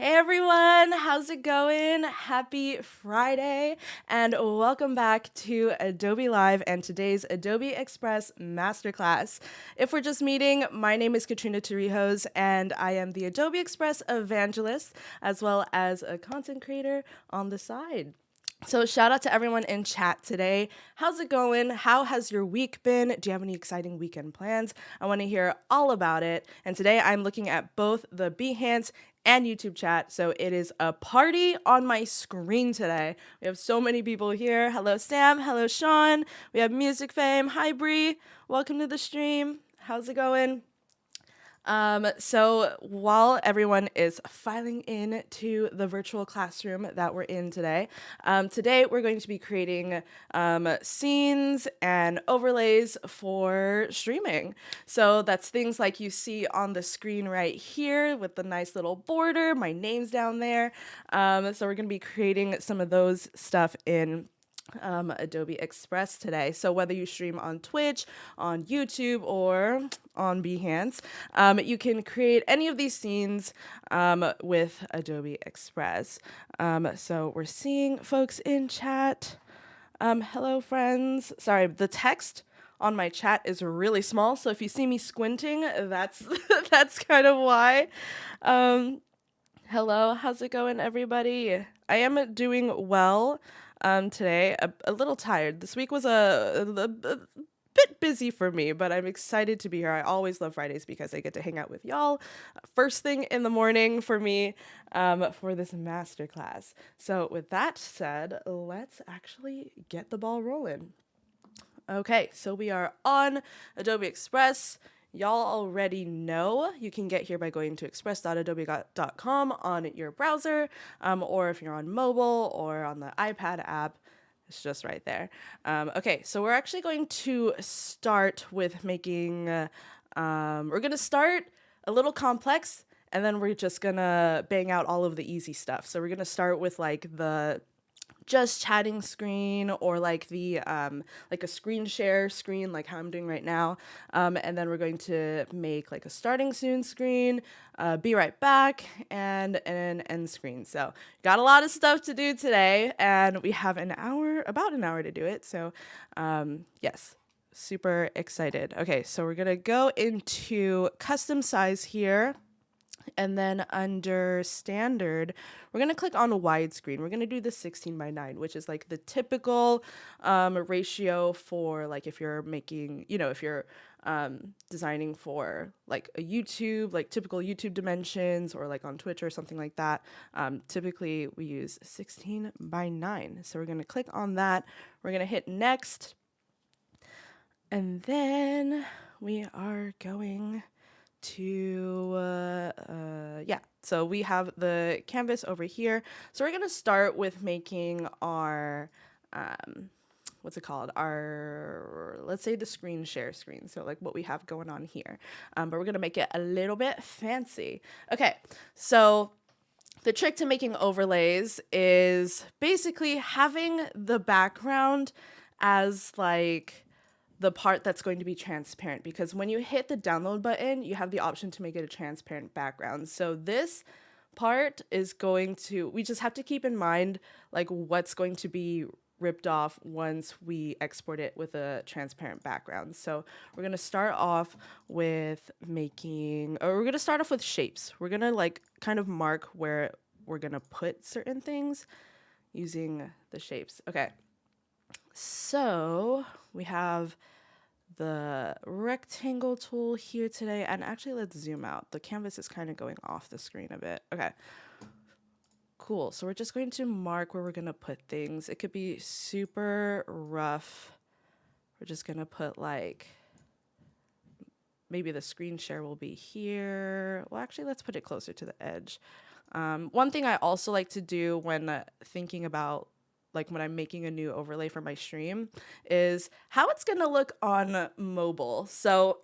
Hey everyone, how's it going? Happy Friday and welcome back to Adobe Live and today's Adobe Express Masterclass. If we're just meeting, my name is Katrina Torrijos and I am the Adobe Express Evangelist as well as a content creator on the side. So shout out to everyone in chat today. How's it going? How has your week been? Do you have any exciting weekend plans? I want to hear all about it. And today I'm looking at both the Behance and YouTube chat. So it is a party on my screen today. We have so many people here. Hello, Sam. Hello, Sean. We have Music Fame. Hi, Bree. Welcome to the stream. How's it going? So while everyone is filing in to the virtual classroom that we're in today, today we're going to be creating scenes and overlays for streaming. So that's things like you see on the screen right here with the nice little border. My name's down there. So we're going to be creating some of those stuff in Adobe Express today. So whether you stream on Twitch, on YouTube, or on Behance, you can create any of these scenes with Adobe Express. So we're seeing folks in chat. Hello, friends. Sorry, the text on my chat is really small, so if you see me squinting, that's that's kind of why. Hello, how's it going, everybody? I am doing well today. A little tired. This week was a bit busy for me, but I'm excited to be here. I always love Fridays because I get to hang out with y'all first thing in the morning for me for this masterclass. So with that said, let's actually get the ball rolling. Okay, so we are on Adobe Express. Y'all already know you can get here by going to express.adobe.com on your browser, or if you're on mobile or on the iPad app, it's just right there. Okay, so we're actually going to start with making, we're going to start a little complex, and then we're just going to bang out all of the easy stuff. So we're going to start with like the just chatting screen or like the like a screen share screen like how I'm doing right now, and then we're going to make like a starting soon screen, be right back, and an end screen. So got a lot of stuff to do today and we have about an hour to do it. So yes, super excited. Okay, so we're gonna go into custom size here. And then under standard, we're going to click on widescreen. We're going to do the 16:9, which is like the typical ratio for like if you're making, if you're designing for like a YouTube, like typical YouTube dimensions or like on Twitch or something like that. Typically we use 16:9. So we're going to click on that. We're going to hit next. And then we are going to so we have the canvas over here. So we're going to start with making our what's it called, our, let's say the screen share screen, so like what we have going on here, but we're going to make it a little bit fancy. Okay, so the trick to making overlays is basically having the background as like the part that's going to be transparent, because when you hit the download button, you have the option to make it a transparent background. So this part is going to, we just have to keep in mind like what's going to be ripped off once we export it with a transparent background. So we're going to start off with we're going to start off with shapes. We're going to like kind of mark where we're going to put certain things using the shapes. Okay. So we have the rectangle tool here today, and actually let's zoom out. The canvas is kind of going off the screen a bit. Okay, cool. So we're just going to mark where we're going to put things. It could be super rough. We're just going to put like, maybe the screen share will be here. Well, actually, let's put it closer to the edge. One thing I also like to do when thinking about like when I'm making a new overlay for my stream is how it's going to look on mobile. So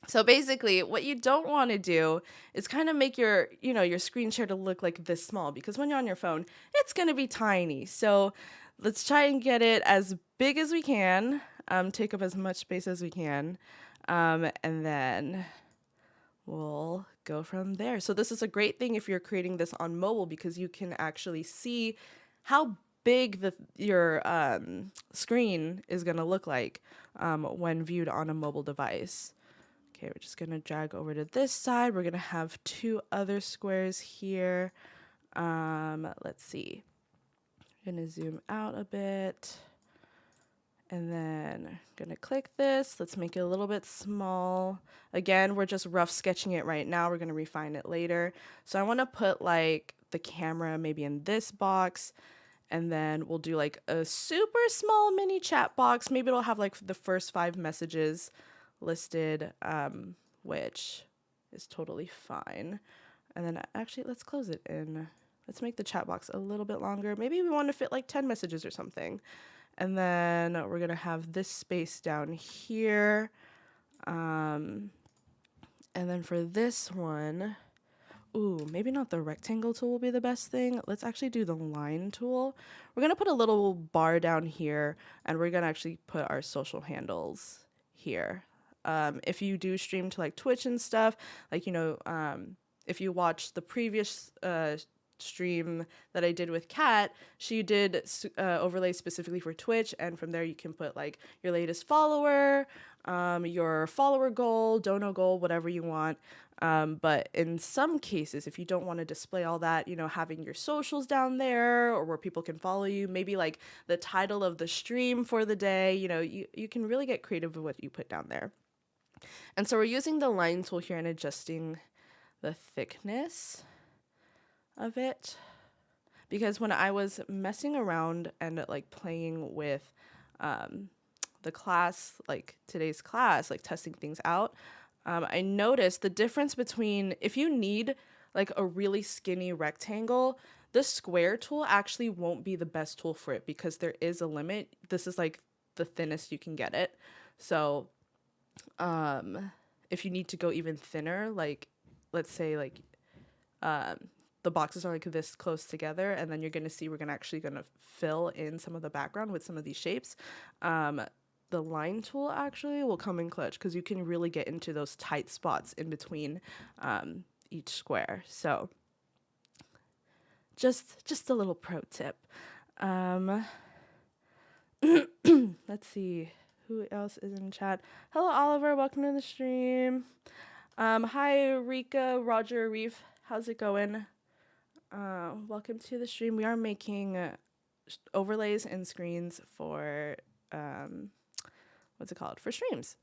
so basically what you don't want to do is kind of make your, your screen share to look like this small, because when you're on your phone, it's going to be tiny. So let's try and get it as big as we can, take up as much space as we can. And then we'll go from there. So this is a great thing if you're creating this on mobile because you can actually see how big your screen is going to look like when viewed on a mobile device. Okay, we're just going to drag over to this side. We're going to have two other squares here. Let's see. I'm going to zoom out a bit. And then I'm going to click this. Let's make it a little bit small. Again, we're just rough sketching it right now. We're going to refine it later. So I want to put like the camera maybe in this box. And then we'll do like a super small mini chat box. Maybe it'll have like the first 5 messages listed, which is totally fine. And then actually, let's close it in. Let's make the chat box a little bit longer. Maybe we want to fit like 10 messages or something. And then we're going to have this space down here. And then for this one, ooh, maybe not the rectangle tool will be the best thing. Let's actually do the line tool. We're going to put a little bar down here, and we're going to actually put our social handles here. If you do stream to like Twitch and stuff, like, if you watch the previous stream that I did with Kat, she did overlay specifically for Twitch, and from there you can put like your latest follower, your follower goal, dono goal, whatever you want. But in some cases, if you don't want to display all that, having your socials down there or where people can follow you, maybe like the title of the stream for the day, you can really get creative with what you put down there. And so we're using the line tool here and adjusting the thickness of it, because when I was messing around and like playing with the class, like today's class, like testing things out, I noticed the difference between if you need like a really skinny rectangle, the square tool actually won't be the best tool for it because there is a limit. This is like the thinnest you can get it. So if you need to go even thinner, like let's say like the boxes are like this close together, and then you're going to see we're actually going to fill in some of the background with some of these shapes. The line tool actually will come in clutch because you can really get into those tight spots in between each square. So just a little pro tip. Let's see who else is in chat. Hello, Oliver. Welcome to the stream. Hi, Rika, Roger, Reef. How's it going? Welcome to the stream. We are making overlays and screens for for streams.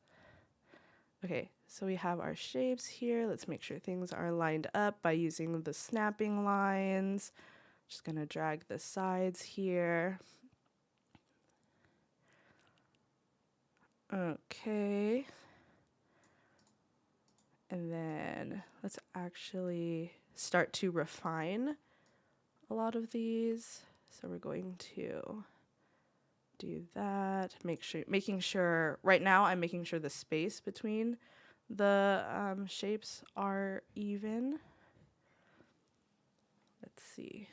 Okay, so we have our shapes here. Let's make sure things are lined up by using the snapping lines. Just gonna drag the sides here. Okay. And then let's actually start to refine a lot of these. So we're going to do that. Making sure right now I'm making sure the space between the shapes are even. Let's see.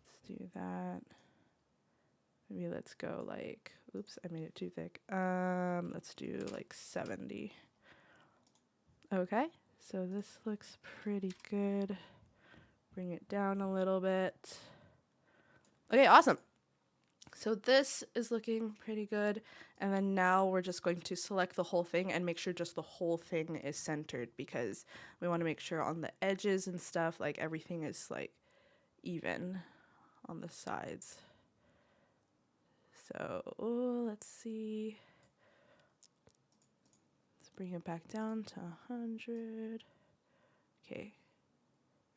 Let's do that. Maybe let's go like, oops, I made it too thick. Let's do like 70. Okay, so this looks pretty good. Bring it down a little bit. Okay, awesome. So this is looking pretty good. And then now we're just going to select the whole thing and make sure just the whole thing is centered, because we want to make sure on the edges and stuff, like everything is like even on the sides. So let's see. Let's bring it back down to 100. Okay.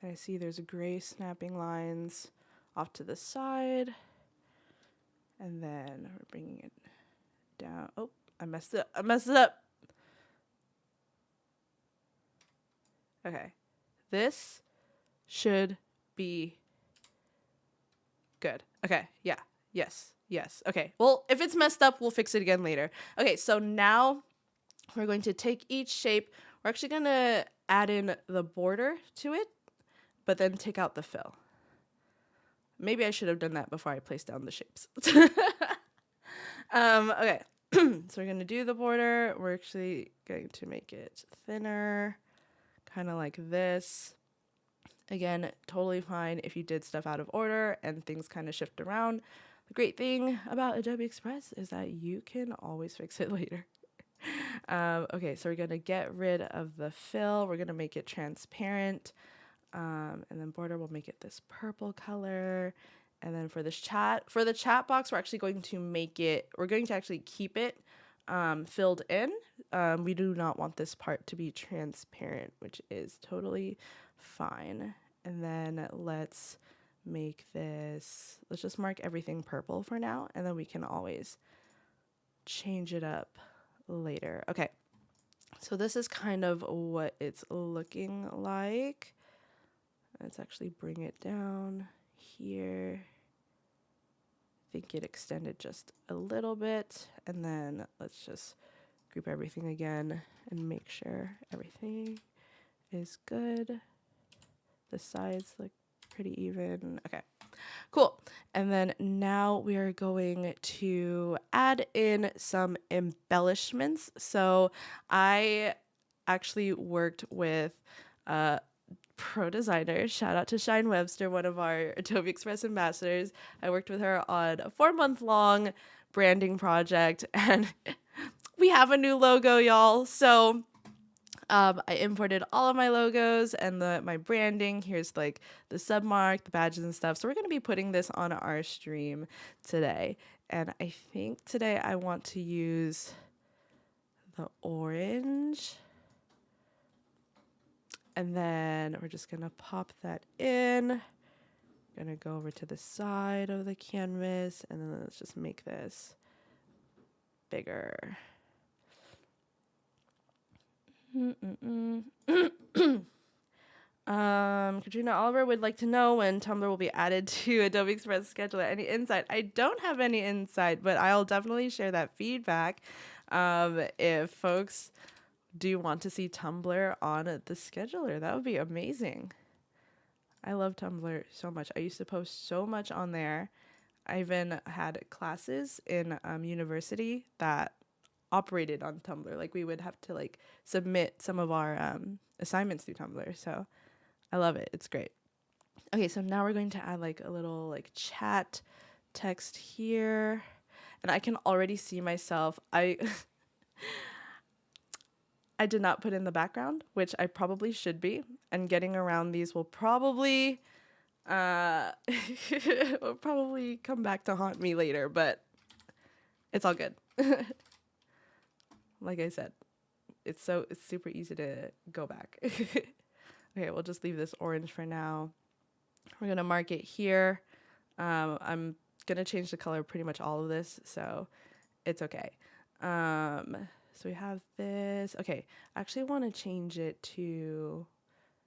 And I see there's gray snapping lines off to the side. And then we're bringing it down. Oh, I messed it up. Okay. This should be good. Okay. Yeah. Yes. Okay. Well, if it's messed up, we'll fix it again later. Okay. So now we're going to take each shape. We're actually going to add in the border to it, but then take out the fill. Maybe I should have done that before I placed down the shapes. Okay. So we're going to do the border. We're actually going to make it thinner, kind of like this. Again, totally fine if you did stuff out of order and things kind of shift around. The great thing about Adobe Express is that you can always fix it later. Okay, so we're going to get rid of the fill. We're going to make it transparent. And then border, we'll make it this purple color. And then for the chat box, we're actually going to actually keep it filled in. We do not want this part to be transparent, which is totally fine. And then let's just mark everything purple for now, and then we can always change it up later. Okay, so this is kind of what it's looking like. Let's actually bring it down here. I think it extended just a little bit, and then let's just group everything again and make sure everything is good. The sides look pretty even. Okay, cool. And then now we are going to add in some embellishments. So I actually worked with pro designer. Shout out to Shine Webster, one of our Adobe Express ambassadors. I worked with her on a 4-month-long branding project, and we have a new logo, y'all. So I imported all of my logos and my branding. Here's like the submark, the badges and stuff. So we're going to be putting this on our stream today. And I think today I want to use the orange. And then we're just going to pop that in. Going to go over to the side of the canvas, and then let's just make this bigger. Katrina Oliver would like to know when Tumblr will be added to Adobe Express Scheduler. Any insight? I don't have any insight, but I'll definitely share that feedback if folks do want to see Tumblr on the scheduler. That would be amazing. I love Tumblr so much. I used to post so much on there. I even had classes in university that operated on Tumblr. Like we would have to like submit some of our assignments through Tumblr. So I love it. It's great. Okay, so now we're going to add like a little like chat text here. And I can already see myself. I did not put in the background, which I probably should be. And getting around these will probably will probably come back to haunt me later, but it's all good. Like I said, it's super easy to go back. Okay, we'll just leave this orange for now. We're gonna mark it here. I'm gonna change the color of pretty much all of this, so it's okay. So we have this. Okay, I actually want to change it to,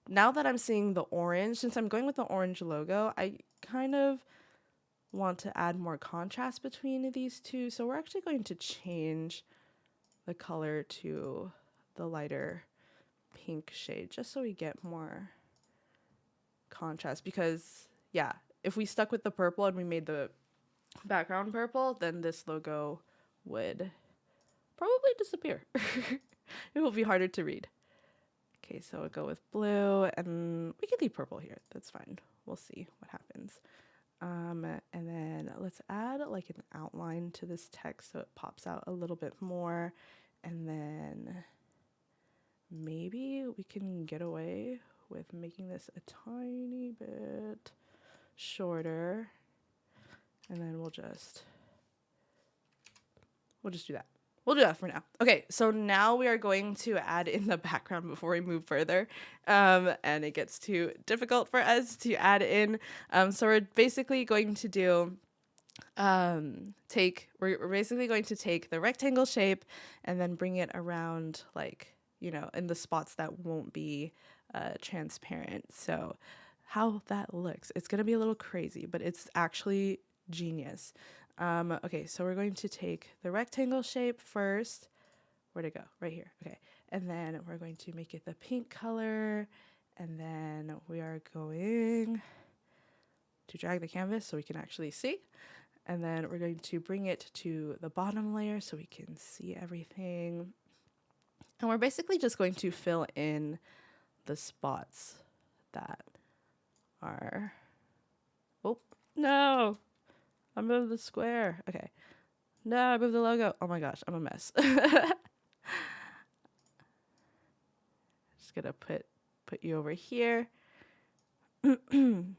now that I'm seeing the orange, since I'm going with the orange logo, I kind of want to add more contrast between these two. So we're actually going to change the color to the lighter pink shade, just so we get more contrast. Because yeah, if we stuck with the purple and we made the background purple, then this logo would probably disappear. It will be harder to read. Okay, so we'll go with blue, and we can leave purple here. That's fine. We'll see what happens. And then let's add like an outline to this text so it pops out a little bit more. And then maybe we can get away with making this a tiny bit shorter. And then we'll just do that. We'll do that for now. Okay, so now we are going to add in the background before we move further. And it gets too difficult for us to add in. So we're basically going to do, we're basically going to take the rectangle shape and then bring it around, like, you know, in the spots that won't be transparent. So how that looks, it's going to be a little crazy, but it's actually genius. Okay, so we're going to take the rectangle shape first. Where'd it go? Right here. Okay. And then we're going to make it the pink color. And then we are going to drag the canvas so we can actually see. And then we're going to bring it to the bottom layer so we can see everything. And we're basically just going to fill in the spots that are, oh, no, I moved the square. Okay. No, I moved the logo. Oh my gosh, I'm a mess. Just gonna put you over here. Gonna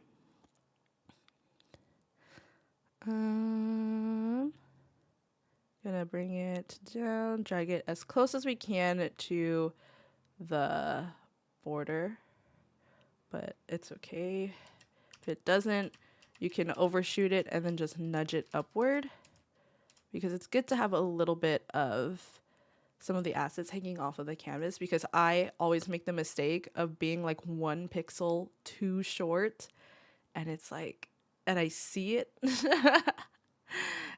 bring it down, drag it as close as we can to the border, but it's okay. If it doesn't, you can overshoot it and then just nudge it upward, because it's good to have a little bit of some of the assets hanging off of the canvas, because I always make the mistake of being like 1 pixel too short, and it's like, and I see it and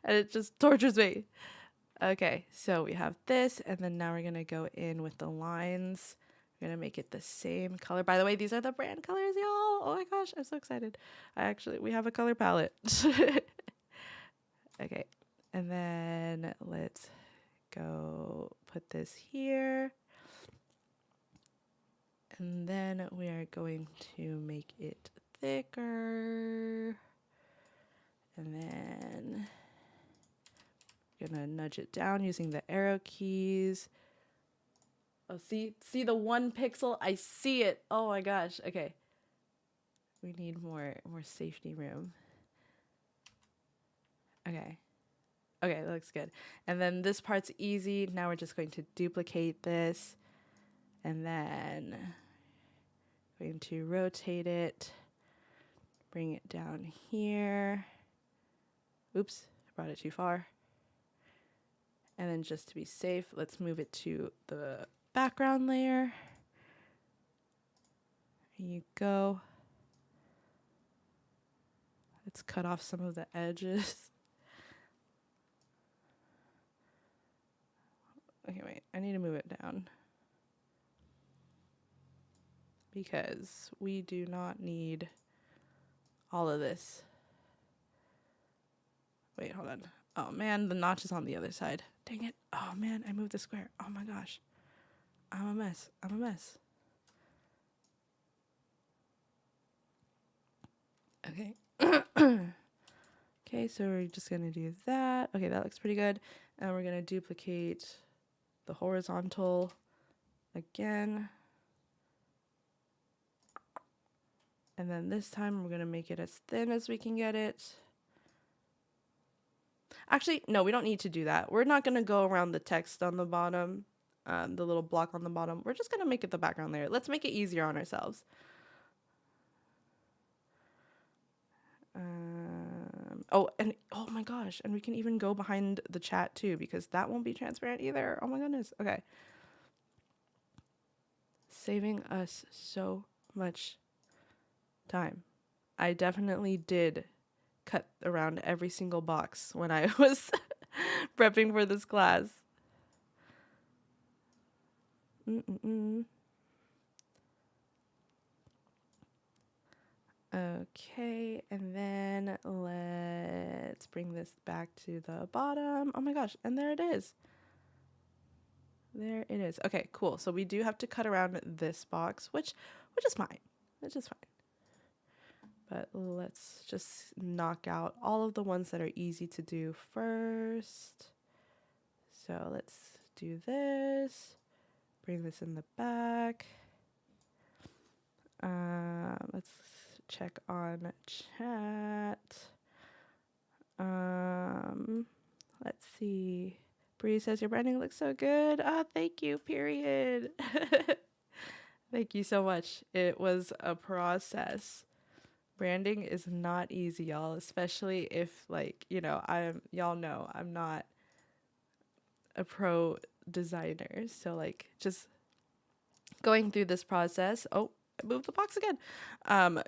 it just tortures me. Okay, so we have this, and then now we're gonna go in with the lines. We're gonna make it the same color. By the way, these are the brand colors, y'all. Oh my gosh, I'm so excited. We have a color palette. Okay, and then let's go put this here. And then we are going to make it thicker. And then gonna nudge it down using the arrow keys. Oh, see the 1 pixel? I see it. Oh my gosh. Okay. We need more safety room. Okay. Okay, that looks good. And then this part's easy. Now we're just going to duplicate this, and then going to rotate it, bring it down here. Oops, I brought it too far. And then just to be safe, let's move it to the background layer. There you go. Let's cut off some of the edges. Okay, wait, I need to move it down, because we do not need all of this. Wait, hold on. Oh man, the notch is on the other side. Dang it. Oh man, I moved the square. Oh my gosh. I'm a mess. I'm a mess. Okay. Okay, so we're just gonna do that. Okay, that looks pretty good. And we're gonna duplicate the horizontal again. And then this time we're gonna make it as thin as we can get it. Actually, no, we don't need to do that. We're not gonna go around the text on the bottom, the little block on the bottom. We're just gonna make it the background layer. Let's make it easier on ourselves. Oh, and oh my gosh, and we can even go behind the chat too, because that won't be transparent either. Oh my goodness. Okay. Saving us so much time. I definitely did cut around every single box when I was prepping for this class. Okay, and then let's bring this back to the bottom. Oh my gosh, and there it is. There it is. Okay, cool. So we do have to cut around this box, which is fine. Which is fine. But let's just knock out all of the ones that are easy to do first. So let's do this. Bring this in the back. Let's check on chat. Let's see. Bree says your branding looks so good. Thank you, period. Thank you so much. It was a process. Branding is not easy, y'all, especially if, like, you know, y'all know I'm not a pro designer. So like just going through this process. Oh, I moved the box again.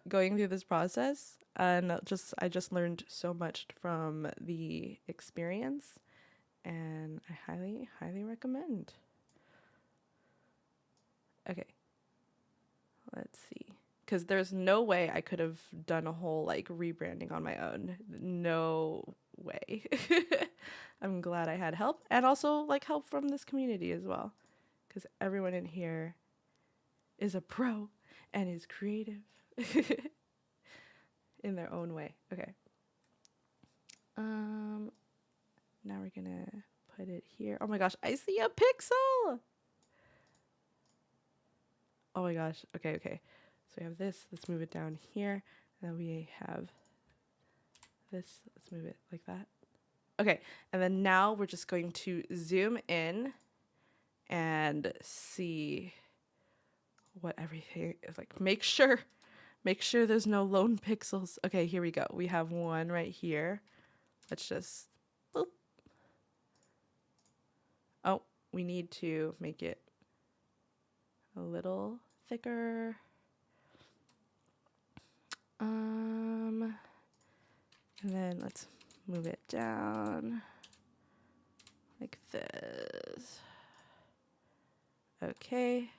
Going through this process, and I just learned so much from the experience, and I highly recommend. Okay. Let's see. Because there's no way I could have done a whole like rebranding on my own. No way. I'm glad I had help, and also like help from this community as well, because everyone in here is a pro and is creative in their own way. Okay. Now we're gonna put it here. Oh my gosh, I see a pixel. Oh my gosh. Okay. So we have this. Let's move it down here. And then we have this. Let's move it like that. Okay. And then now we're just going to zoom in and see what everything is like. Make sure there's no lone pixels. Okay, here we go. We have one right here. Let's just boop. Oh, we need to make it a little thicker. And then let's move it down like this. Okay.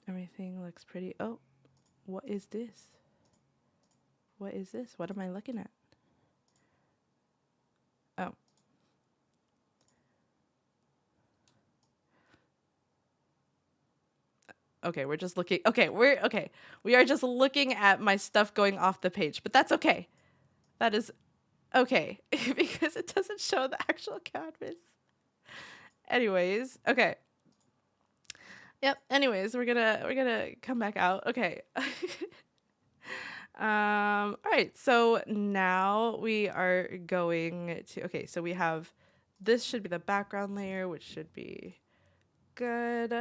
Everything looks pretty. Oh, what is this? What is this? What am I looking at? Oh. Okay, we're just looking. Okay, we are just looking at my stuff going off the page, but that's okay. That is okay because it doesn't show the actual canvas. Anyways, okay. Yep. Anyways, we're gonna come back out. Okay. All right. So now we are going to. Okay. So we have. This should be the background layer, which should be good.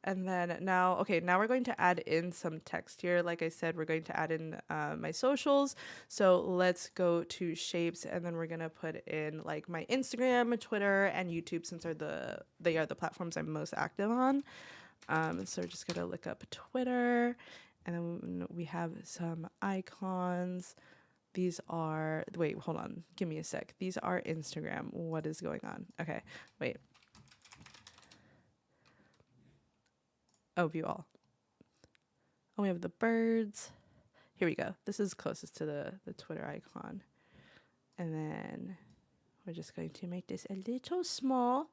And then now, okay, now we're going to add in some text here. Like I said, we're going to add in my socials. So let's go to shapes, and then we're gonna put in like my Instagram, Twitter, and YouTube, since they are the platforms I'm most active on. So we're just gonna look up Twitter, and then we have some icons. These are, wait, hold on, give me a sec. These are Instagram. What is going on? Okay, wait. Oh, view all. Oh, we have the birds. Here we go. This is closest to the Twitter icon. And then we're just going to make this a little small.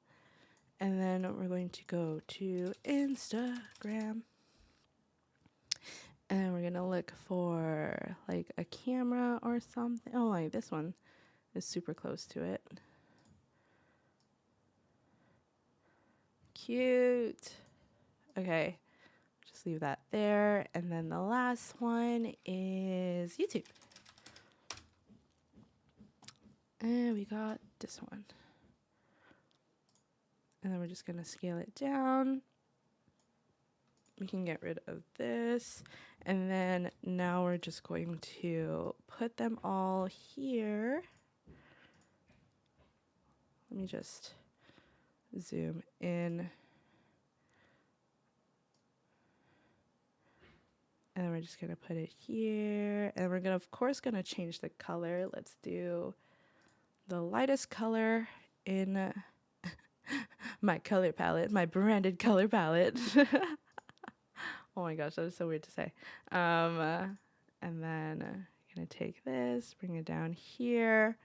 And then we're going to go to Instagram. And we're going to look for like a camera or something. Oh, like this one is super close to it. Cute. Okay. Just leave that there. And then the last one is YouTube. And we got this one. And then we're just going to scale it down. We can get rid of this. And then now we're just going to put them all here. Let me just zoom in. And then we're just going to put it here. And we're going to, of course, going to change the color. Let's do the lightest color in my color palette, my branded color palette. Oh my gosh, that is so weird to say. And then I'm going to take this, bring it down here.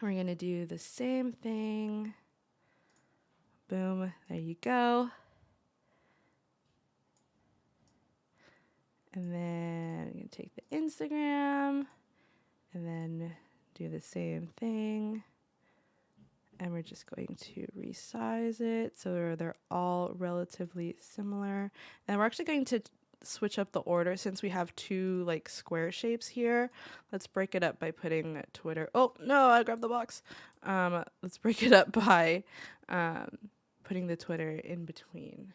We're going to do the same thing. Boom, there you go. And then I'm going to take the Instagram and then do the same thing. And we're just going to resize it so they're all relatively similar. And we're actually going to switch up the order since we have two like square shapes here. Let's break it up by putting Twitter. Oh no, I grabbed the box. Let's break it up by putting the Twitter in between.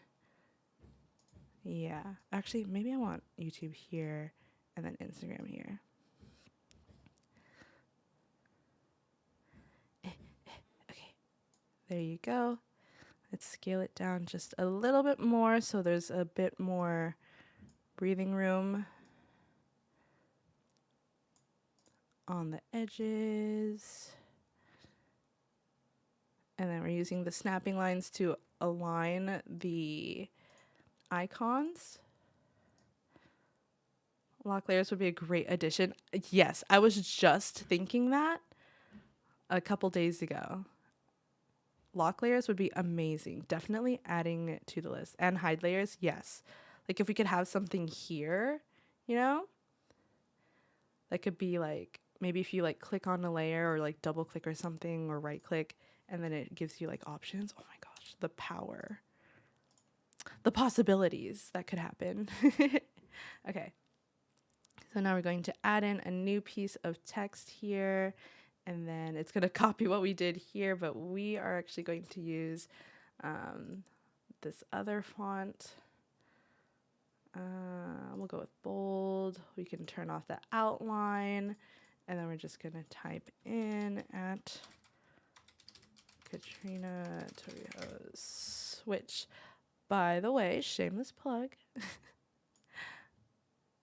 Yeah, actually, maybe I want YouTube here and then Instagram here. There you go. Let's scale it down just a little bit more so there's a bit more breathing room on the edges. And then we're using the snapping lines to align the icons. Lock layers would be a great addition. Yes, I was just thinking that a couple days ago. Lock layers would be amazing. Definitely adding it to the list. And hide layers, yes. Like if we could have something here, you know, that could be like, maybe if you like click on a layer or like double click or something or right click, and then it gives you like options. Oh my gosh, the power, the possibilities that could happen. Okay. So now we're going to add in a new piece of text here, and then it's going to copy what we did here, but we are actually going to use this other font. We'll go with bold. We can turn off the outline, and then we're just going to type in at Katrina Torrijos, which, by the way, shameless plug.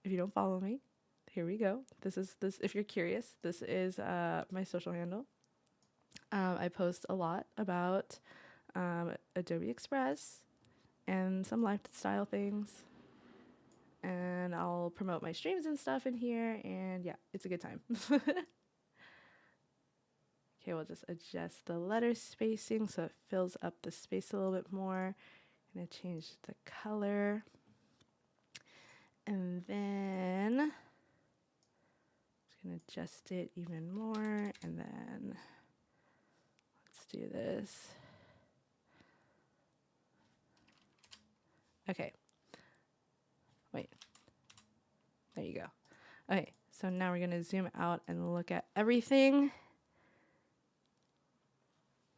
If you don't follow me, here we go. This. If you're curious, this is my social handle. I post a lot about Adobe Express and some lifestyle things, and I'll promote my streams and stuff in here. And yeah, it's a good time. Okay, we'll just adjust the letter spacing so it fills up the space a little bit more. I'm gonna change the color, and then gonna adjust it even more, and then let's do this. Okay. Wait. There you go. Okay, so now we're gonna zoom out and look at everything.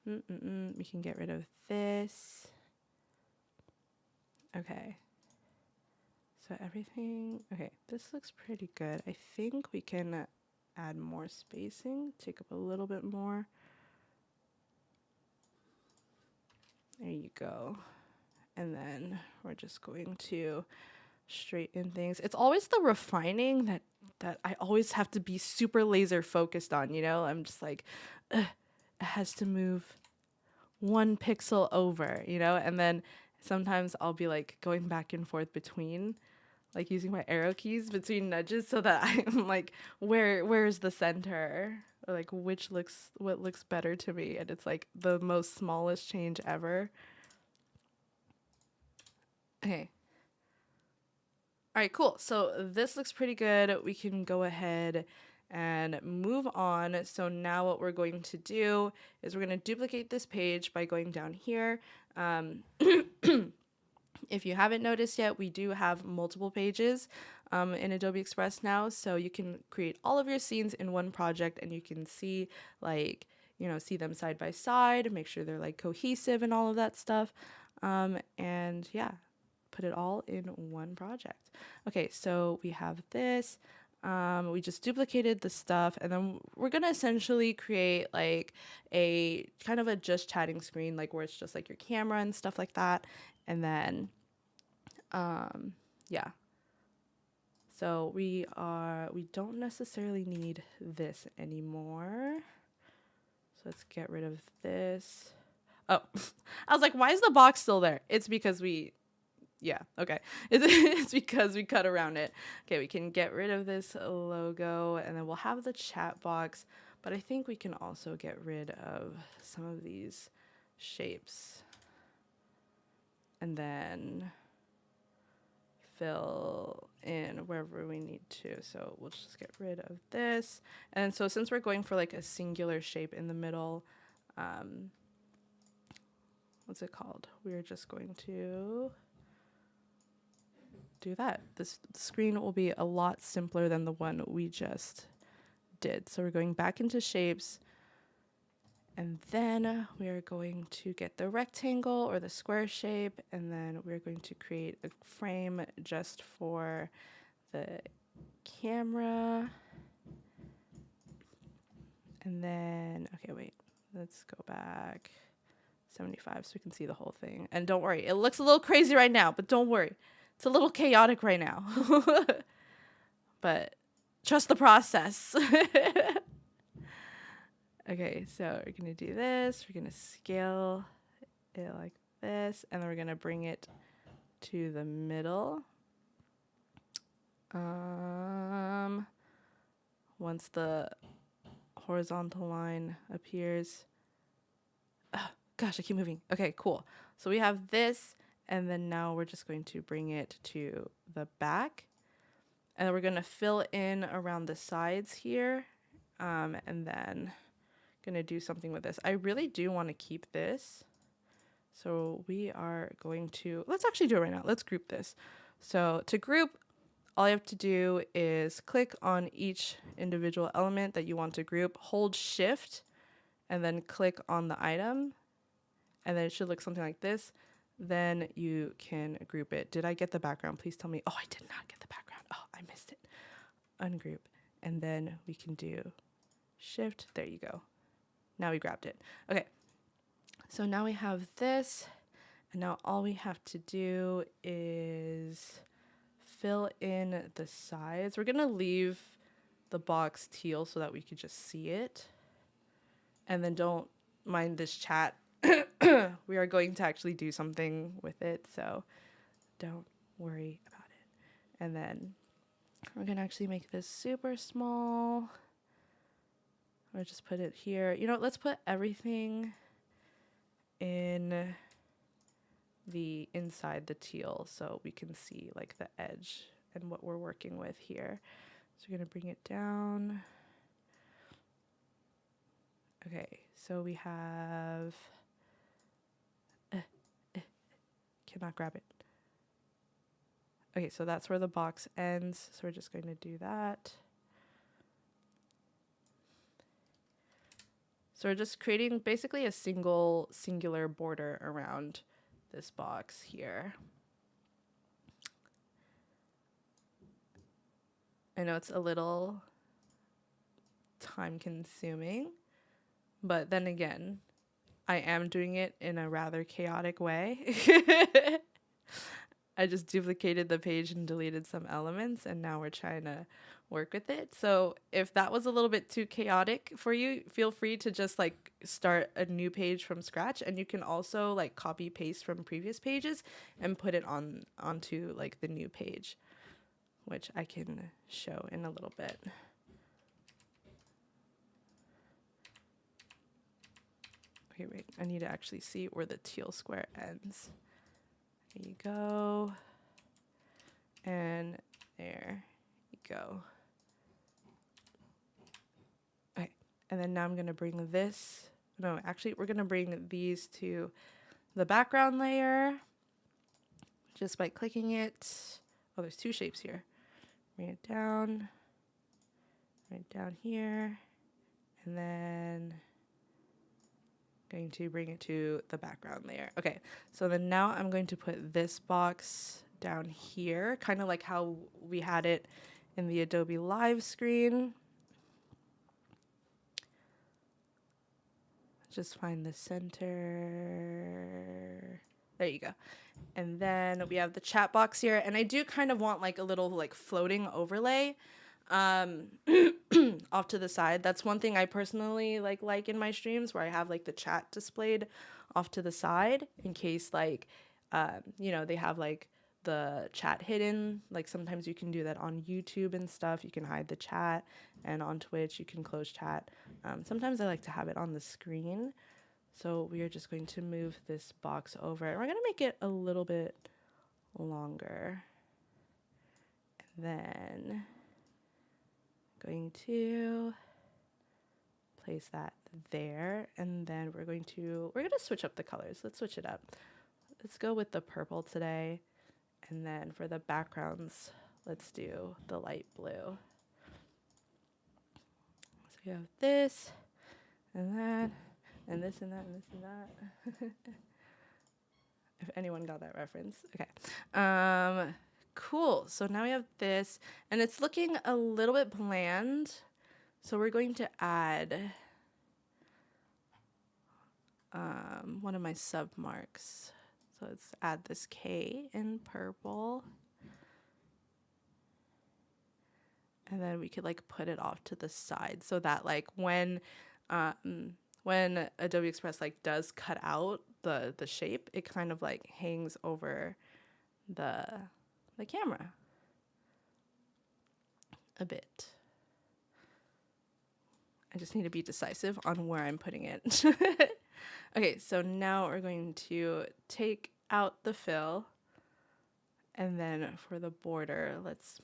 We can get rid of this. Okay. So everything, okay, this looks pretty good. I think we can add more spacing, take up a little bit more. There you go. And then we're just going to straighten things. It's always the refining that I always have to be super laser focused on, you know? I'm just like, it has to move 1 pixel over, you know? And then sometimes I'll be like going back and forth between, like using my arrow keys between nudges so that I'm like, where's the center? Or like what looks better to me, and it's like the most smallest change ever. Okay. All right, cool. So this looks pretty good. We can go ahead and move on. So now what we're going to do is we're going to duplicate this page by going down here. If you haven't noticed yet, we do have multiple pages in Adobe Express now. So you can create all of your scenes in one project, and you can see like, you know, see them side by side, make sure they're like cohesive and all of that stuff. And yeah, put it all in one project. Okay, so we have this. We just duplicated the stuff, and then we're gonna essentially create like a kind of a just chatting screen, like where it's just like your camera and stuff like that. And then, yeah. So we don't necessarily need this anymore. So let's get rid of this. Oh, I was like, why is the box still there? It's because yeah, okay. It's because we cut around it. Okay, we can get rid of this logo, and then we'll have the chat box, but I think we can also get rid of some of these shapes. And then fill in wherever we need to. So we'll just get rid of this. And so since we're going for like a singular shape in the middle, what's it called? We're just going to do that. This screen will be a lot simpler than the one we just did. So we're going back into shapes, and then we are going to get the rectangle or the square shape, and then we're going to create a frame just for the camera. And then, okay, wait, let's go back 75 so we can see the whole thing. And don't worry, it looks a little crazy right now, but don't worry. It's a little chaotic right now. But trust the process. Okay, so we're going to do this. We're going to scale it like this, and then we're going to bring it to the middle. once the horizontal line appears. Gosh, I keep moving. Okay, cool. So we have this, and then now we're just going to bring it to the back. And then we're going to fill in around the sides here, and then going to do something with this. I really do want to keep this. So we are going to, let's actually do it right now. Let's group this. So to group, all you have to do is click on each individual element that you want to group, hold shift, and then click on the item. And then it should look something like this. Then you can group it. Did I get the background? Please tell me. Oh, I did not get the background. Oh, I missed it. Ungroup. And then we can do shift. There you go. Now we grabbed it. Okay. So now we have this. And now all we have to do is fill in the sides. We're going to leave the box teal so that we could just see it. And then don't mind this chat. We are going to actually do something with it, so don't worry about it. And then we're going to actually make this super small. I'll just put it here. You know what, let's put everything in the inside the teal so we can see like the edge and what we're working with here. So we're going to bring it down. Okay, so we have... cannot grab it. Okay, so that's where the box ends. So we're just going to do that. So we're just creating basically a singular border around this box here. I know it's a little time consuming, but then again, I am doing it in a rather chaotic way. I just duplicated the page and deleted some elements, and now we're trying to work with it. So if that was a little bit too chaotic for you, feel free to just like start a new page from scratch, and you can also like copy paste from previous pages and put it onto like the new page, which I can show in a little bit. Okay, wait, I need to actually see where the teal square ends. There you go. And there you go. Okay, and then now I'm gonna bring this, no, actually we're gonna bring these to the background layer just by clicking it. Oh, there's two shapes here. Bring it down, right down here, and then going to bring it to the background layer. Okay, so then now I'm going to put this box down here, kind of like how we had it in the Adobe Live screen. Just find the center. There you go. And then we have the chat box here, and I do kind of want like a little like floating overlay off to the side. That's one thing I personally like in my streams, where I have like the chat displayed off to the side in case like you know, they have like the chat hidden. Like sometimes you can do that on YouTube and stuff. You can hide the chat, and on Twitch you can close chat. Sometimes I like to have it on the screen. So we are just going to move this box over, and we're going to make it a little bit longer. And then going to place that there, and then we're going to switch up the colors. Let's switch it up. Let's go with the purple today, and then for the backgrounds, let's do the light blue. So you have this and that and this and that and this and that. If anyone got that reference. Okay. Cool. So now we have this, and it's looking a little bit bland. So we're going to add one of my sub marks. So let's add this K in purple. And then we could like put it off to the side so that like when Adobe Express like does cut out the shape, it kind of like hangs over the camera a bit. I just need to be decisive on where I'm putting it. Okay, so now we're going to take out the fill. And then for the border, let's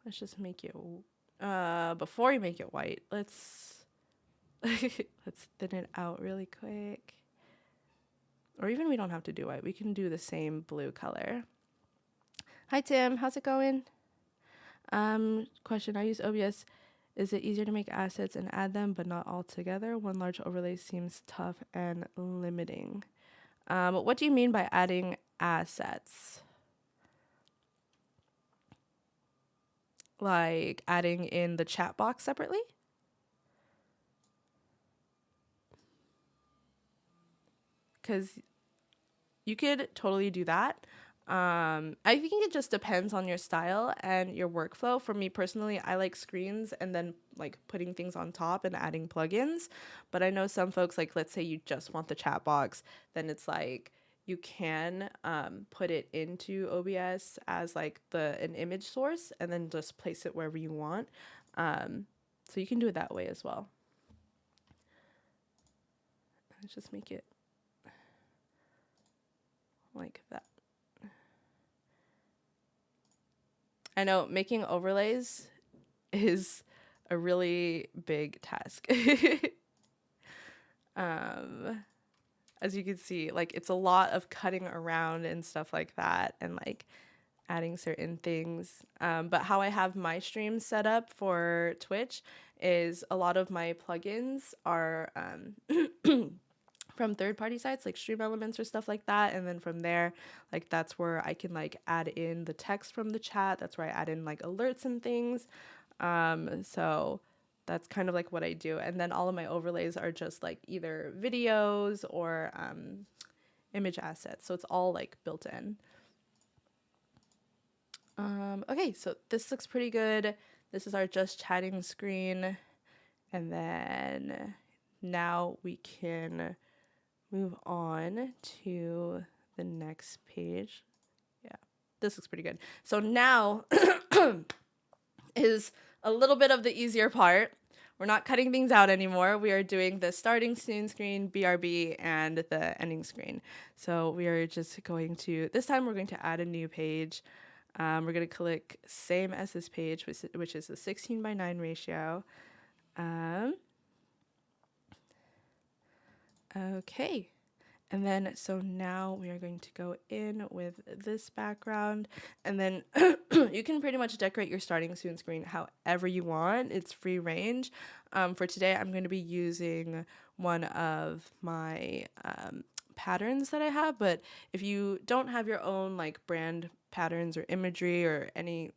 just make it, before we make it white, let's thin it out really quick. Or even we don't have to do white. We can do the same blue color. Hi, Tim. How's it going? Question. I use OBS. Is it easier to make assets and add them, but not all together? One large overlay seems tough and limiting. What do you mean by adding assets? Like adding in the chat box separately? Because you could totally do that. I think it just depends on your style and your workflow. For me personally, I like screens and then like putting things on top and adding plugins. But I know some folks, like let's say you just want the chat box, then it's like you can put it into OBS as like an image source and then just place it wherever you want. So you can do it that way as well. Let's just make it like that. I know making overlays is a really big task. As you can see, like it's a lot of cutting around and stuff like that and like adding certain things. But how I have my streams set up for Twitch is a lot of my plugins are from third-party sites like Stream Elements or stuff like that, and then from there, like that's where I can like add in the text from the chat. That's where I add in like alerts and things. So that's kind of like what I do, and then all of my overlays are just like either videos or image assets. So it's all like built in. Okay, so this looks pretty good. This is our just chatting screen, and then now we can move on to the next page. Yeah, this looks pretty good. So now is a little bit of the easier part. We're not cutting things out anymore. We are doing the starting soon screen, BRB, and the ending screen. So we are just going to, this time we're going to add a new page. We're going to click same as this page, which is a 16:9 ratio. Okay, and then so now we are going to go in with this background, and then you can pretty much decorate your starting soon screen however you want. It's free range. For today, I'm going to be using one of my patterns that I have, but if you don't have your own like brand patterns or imagery or any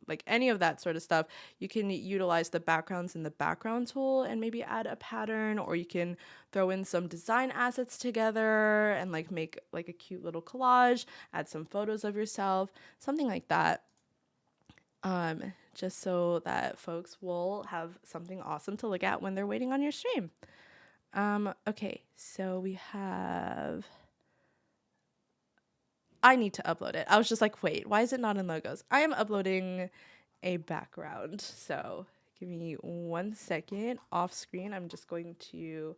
of that sort of stuff, you can utilize the backgrounds in the background tool and maybe add a pattern, or you can throw in some design assets together and like make like a cute little collage, add some photos of yourself, something like that. Just so that folks will have something awesome to look at when they're waiting on your stream. Okay, so we have, I need to upload it. I was just like, wait, why is it not in logos? I am uploading a background. So give me 1 second off screen. I'm just going to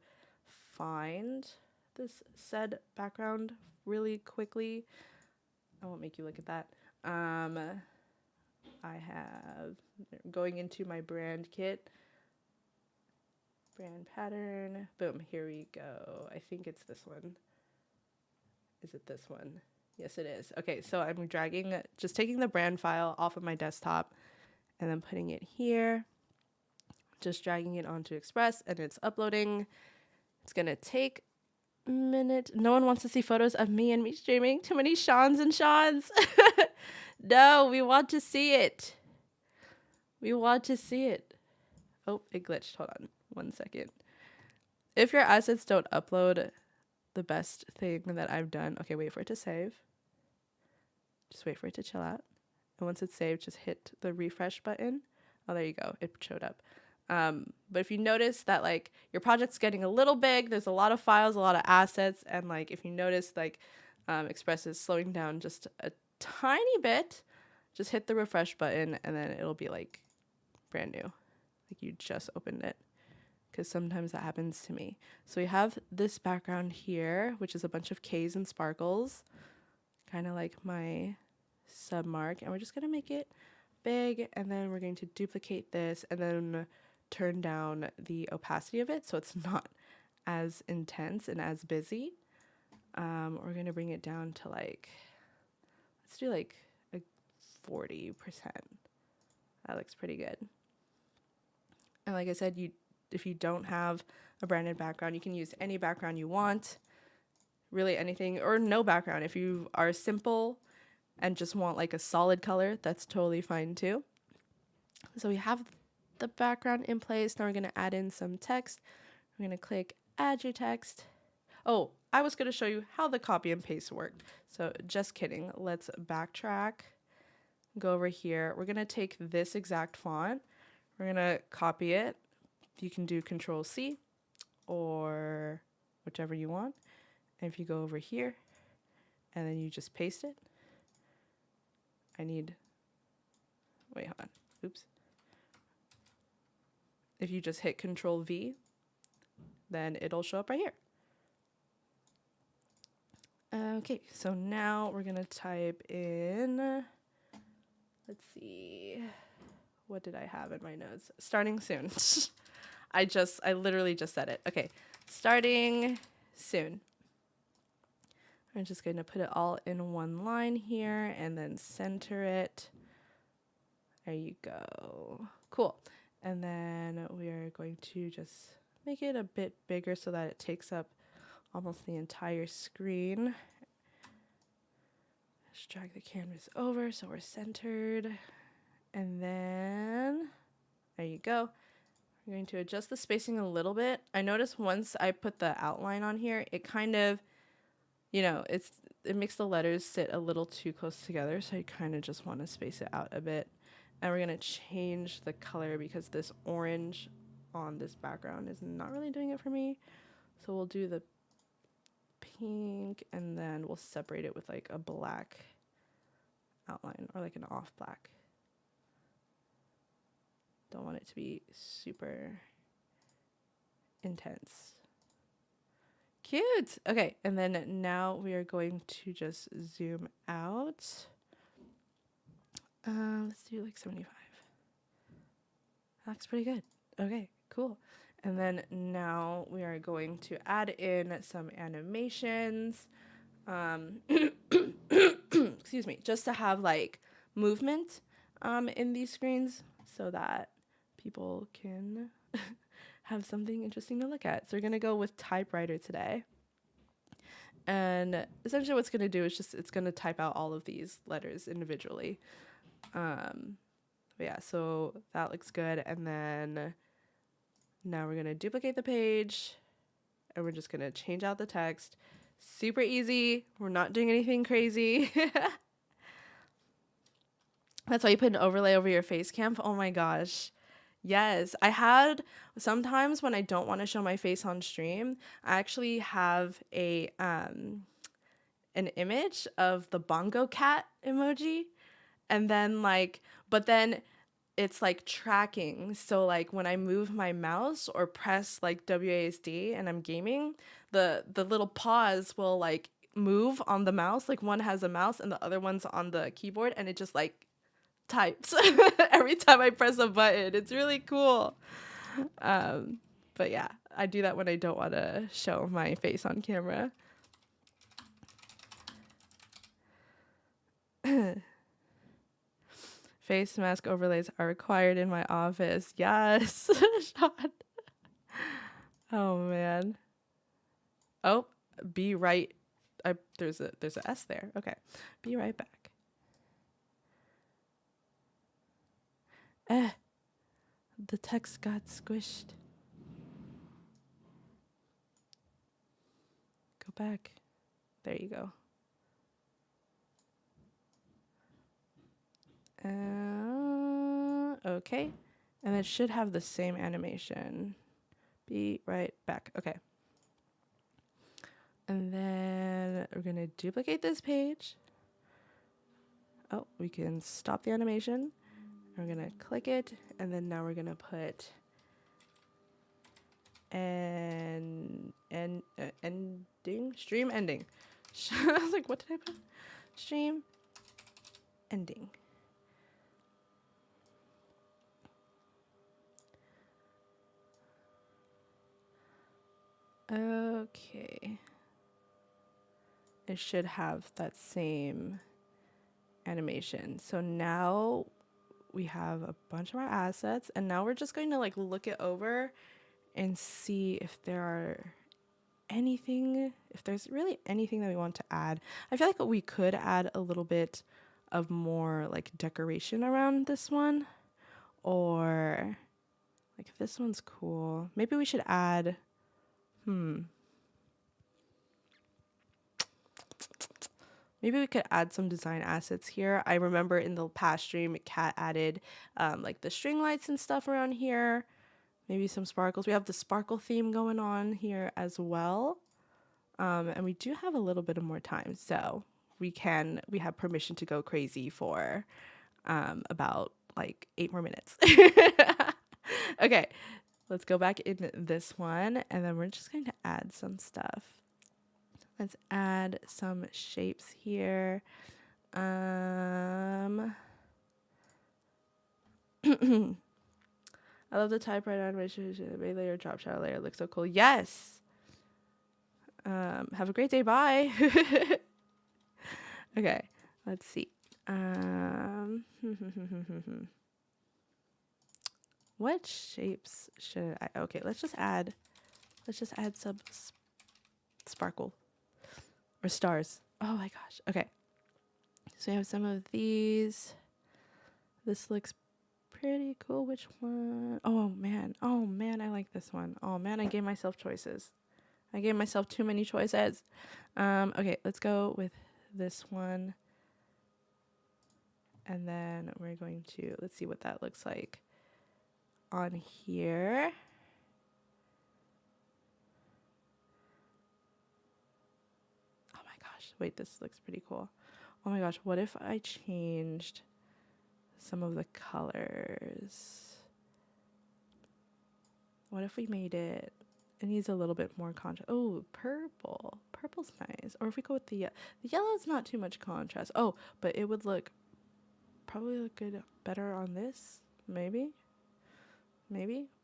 find this said background really quickly. I won't make you look at that. I have going into my brand kit, brand pattern. Boom, here we go. I think it's this one. Is it this one? Yes, it is. Okay, so I'm just taking the brand file off of my desktop and then putting it here, just dragging it onto Express, and it's uploading. It's gonna take a minute. No one wants to see photos of me and me streaming. Too many Seans and Seans. No, we want to see it. We want to see it. Oh, it glitched. Hold on 1 second. If your assets don't upload, the best thing that I've done, okay, wait for it to save. Just wait for it to chill out. And once it's saved, just hit the refresh button. Oh, there you go. It showed up. But if you notice that like your project's getting a little big, there's a lot of files, a lot of assets. And like, if you notice like Express is slowing down just a tiny bit, just hit the refresh button and then it'll be like brand new, like you just opened it, because sometimes that happens to me. So we have this background here, which is a bunch of K's and sparkles, kind of like my submark, and we're just going to make it big, and then we're going to duplicate this and then turn down the opacity of it so it's not as intense and as busy. We're going to bring it down to like, let's do like a 40%. That looks pretty good. And like I said, if you don't have a branded background, you can use any background you want, really anything, or no background. If you are simple and just want like a solid color, that's totally fine too. So we have the background in place. Now we're going to add in some text. We're going to click add your text. Oh, I was going to show you how the copy and paste worked. So just kidding. Let's backtrack. Go over here. We're going to take this exact font. We're going to copy it. You can do Control C or whichever you want. And if you go over here and then you just paste it. Wait, hold on. Oops. If you just hit Control V, then it'll show up right here. Okay, so now we're gonna type in, let's see, what did I have in my notes? Starting soon. I literally just said it. Okay, starting soon. I'm just gonna put it all in one line here and then center it. There you go. Cool. And then we are going to just make it a bit bigger so that it takes up almost the entire screen. Just drag the canvas over so we're centered. And then, there you go. We're going to adjust the spacing a little bit. I noticed once I put the outline on here, it kind of, it makes the letters sit a little too close together. So I kind of just want to space it out a bit. And we're going to change the color because this orange on this background is not really doing it for me. So we'll do the pink and then we'll separate it with like a black outline or like an off black. Don't want it to be super intense. Cute. Okay, and then now we are going to just zoom out. Let's do like 75. That looks pretty good. Okay, cool. And then now we are going to add in some animations. Excuse me, just to have like movement in these screens so that people can have something interesting to look at. So we're going to go with typewriter today. And essentially what's going to do is it's going to type out all of these letters individually. But yeah, so that looks good. And then now we're going to duplicate the page and we're just going to change out the text. Super easy. We're not doing anything crazy. That's why you put an overlay over your face cam. Oh my gosh. Yes, I had sometimes when I don't want to show my face on stream, I actually have an image of the bongo cat emoji, and then but then it's like tracking. So like when I move my mouse or press like WASD and I'm gaming, the little paws will like move on the mouse. Like one has a mouse and the other one's on the keyboard, and it just like types every time I press a button. It's really cool. But yeah, I do that when I don't want to show my face on camera. Face mask overlays are required in my office. Yes. Sean. Oh man. Oh, be right. There's a S there. Okay. Be right back. The text got squished. Go back. There you go. Okay. And it should have the same animation. Be right back. Okay. And then we're going to duplicate this page. Oh, we can stop the animation. We're going to click it. And then now we're going to put ending, stream ending. I was like, what did I put? Stream ending. Okay. It should have that same animation. So now we have a bunch of our assets, and now we're just going to like look it over and see if there's really anything that we want to add. I feel like we could add a little bit of more like decoration around this one, or like if this one's cool, maybe we should add, maybe we could add some design assets here. I remember in the past stream, Kat added like the string lights and stuff around here. Maybe some sparkles. We have the sparkle theme going on here as well. And we do have a little bit of more time. So we have permission to go crazy for about like 8 more minutes. Okay, let's go back in this one. And then we're just going to add some stuff. Let's add some shapes here. I love the typewriter animation. The main layer, drop shadow layer looks so cool. Yes. Have a great day. Bye. Okay. Let's see. What shapes should I? Okay. Let's just add some sparkle or stars. Oh my gosh. Okay. So we have some of these. This looks pretty cool. Which one? Oh man, I like this one. Oh man, I gave myself choices. I gave myself too many choices. Okay, let's go with this one. And then we're going to, let's see what that looks like on here. Oh my gosh, wait, this looks pretty cool. Oh my gosh, what if I changed some of the colors? What if we made it needs a little bit more contrast. Oh, purple. Purple's nice. Or if we go with the yellow is not too much contrast. Oh, but it would probably look good better on this. Maybe.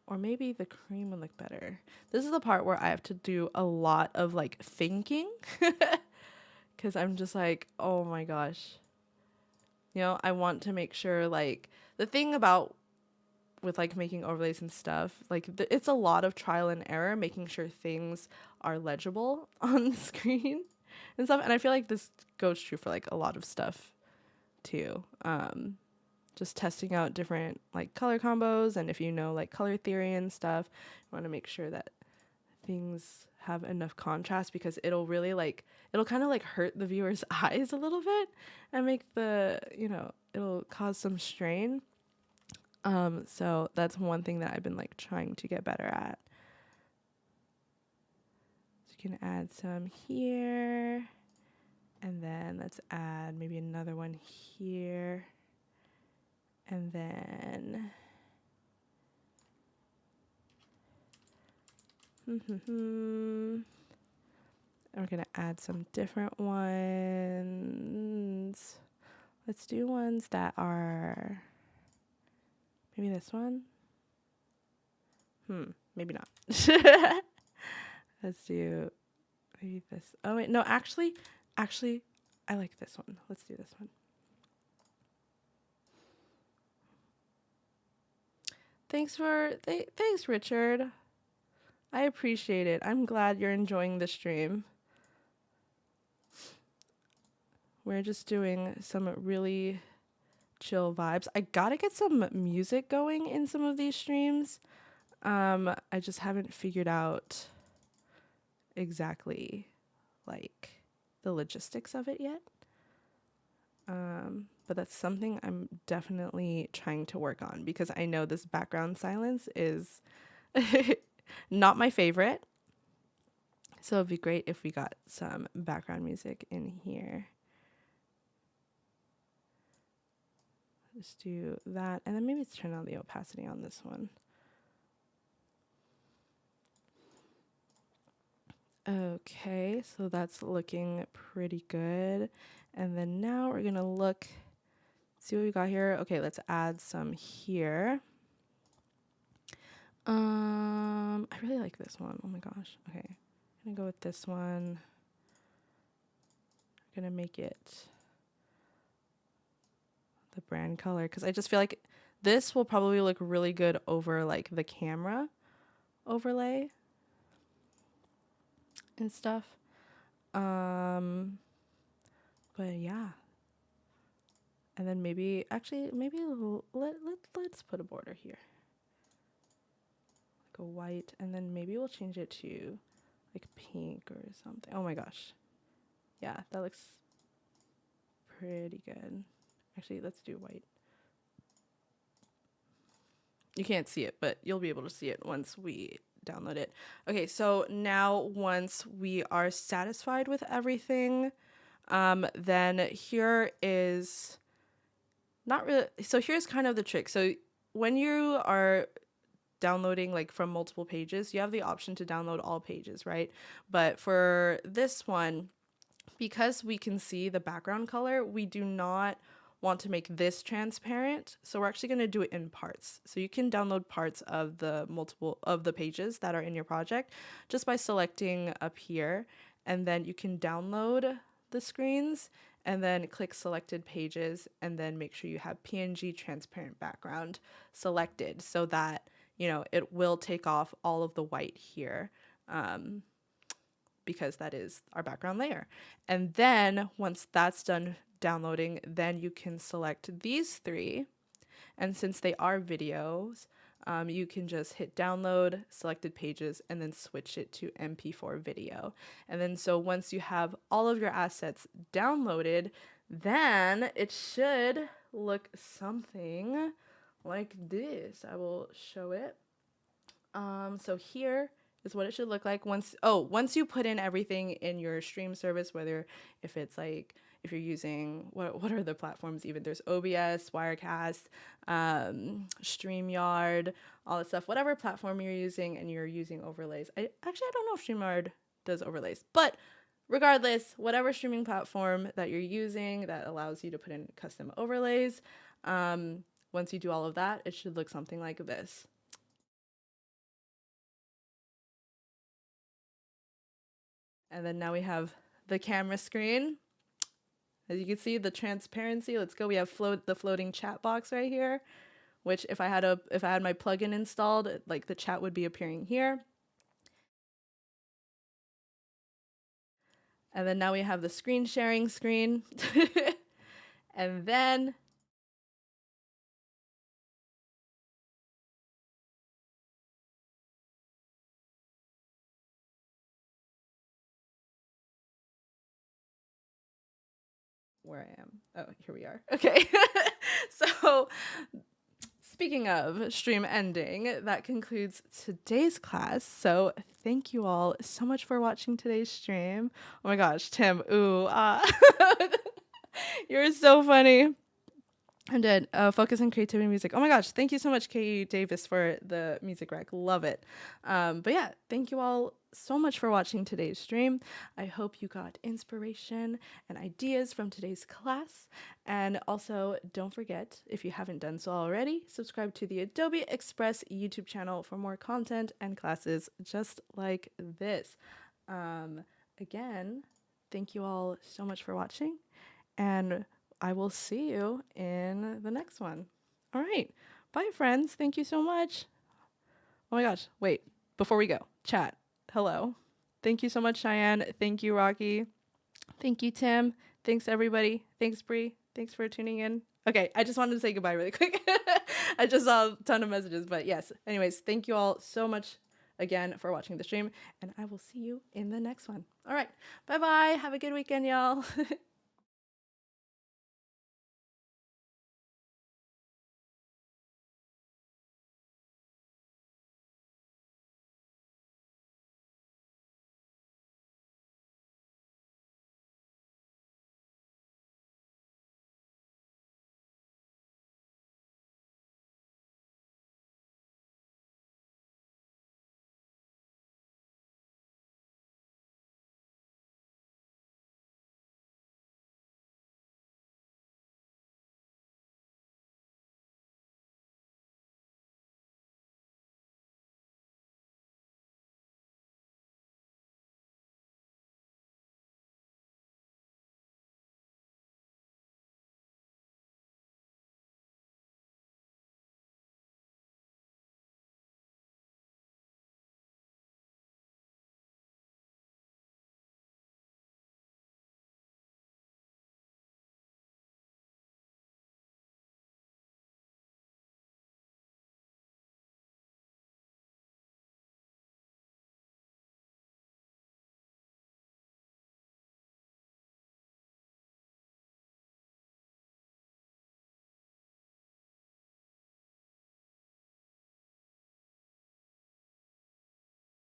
Or maybe the cream would look better. This is the part where I have to do a lot of like thinking. Because I'm just like, oh my gosh. You know, I want to make sure like the thing about with like making overlays and stuff, like it's a lot of trial and error, making sure things are legible on the screen and stuff. And I feel like this goes true for like a lot of stuff too. Just testing out different like color combos, and if you know like color theory and stuff, you want to make sure that things have enough contrast, because it'll really like it'll kind of like hurt the viewer's eyes a little bit and make it'll cause some strain. So that's one thing that I've been like trying to get better at. So you can add some here, and then let's add maybe another one here, and then and we're gonna add some different ones. Let's do ones that are maybe this one. Maybe not. Let's do maybe this. Oh wait, no, actually, I like this one. Let's do this one. Thanks, Richard. I appreciate it. I'm glad you're enjoying the stream. We're just doing some really chill vibes. I gotta get some music going in some of these streams. I just haven't figured out exactly like the logistics of it yet. But that's something I'm definitely trying to work on, because I know this background silence is not my favorite. So it'd be great if we got some background music in here. Just do that, and then maybe let's turn on the opacity on this one. Okay, so that's looking pretty good. And then now we're gonna look, see what we got here. Okay, let's add some here. I really like this one. Oh my gosh. Okay, I'm gonna go with this one. I'm gonna make it the brand color because I just feel like this will probably look really good over like the camera overlay and stuff. But yeah. And then maybe, actually, maybe let's put a border here. Like a white, and then maybe we'll change it to like pink or something. Oh my gosh. Yeah, that looks pretty good. Actually, let's do white. You can't see it, but you'll be able to see it once we download it. Okay, so now once we are satisfied with everything, then here is not really, so here's kind of the trick. So when you are downloading like from multiple pages, you have the option to download all pages, right? But for this one, because we can see the background color, we do not want to make this transparent. So we're actually going to do it in parts. So you can download parts of the multiple of the pages that are in your project just by selecting up here, and then you can download the screens and then click selected pages and then make sure you have PNG transparent background selected so that, you know, it will take off all of the white here. Because that is our background layer. And then once that's done downloading, then you can select these three. And since they are videos, you can just hit download, selected pages, and then switch it to MP4 video. And then so once you have all of your assets downloaded, then it should look something like this. I will show it. So here is what it should look like once you put in everything in your stream service, whether if it's like if you're using what are the platforms even, there's OBS, Wirecast, StreamYard, all that stuff, whatever platform you're using and you're using overlays. I don't know if StreamYard does overlays, but regardless, whatever streaming platform that you're using that allows you to put in custom overlays, once you do all of that, it should look something like this. And then now we have the camera screen. As you can see, the transparency. Let's go. We have the floating chat box right here, which if I had my plugin installed, like the chat would be appearing here. And then now we have the screen sharing screen. And then where I am. Oh, here we are. Okay. So speaking of stream ending, that concludes today's class. So thank you all so much for watching today's stream. Oh my gosh, Tim, ooh, you're so funny. I'm dead. Focus on creativity music. Oh my gosh, thank you so much, K.E. Davis, for the music rec. Love it. But yeah, thank you all so much for watching today's stream. I hope you got inspiration and ideas from today's class. And also, don't forget, if you haven't done so already, subscribe to the Adobe Express YouTube channel for more content and classes just like this. Again, thank you all so much for watching, and I will see you in the next one. All right. Bye, friends. Thank you so much. Oh my gosh. Wait, before we go, chat. Hello. Thank you so much, Cheyenne. Thank you, Rocky. Thank you, Tim. Thanks, everybody. Thanks, Bree. Thanks for tuning in. Okay, I just wanted to say goodbye really quick. I just saw a ton of messages, but yes. Anyways, thank you all so much again for watching the stream, and I will see you in the next one. All right. Bye-bye. Have a good weekend, y'all.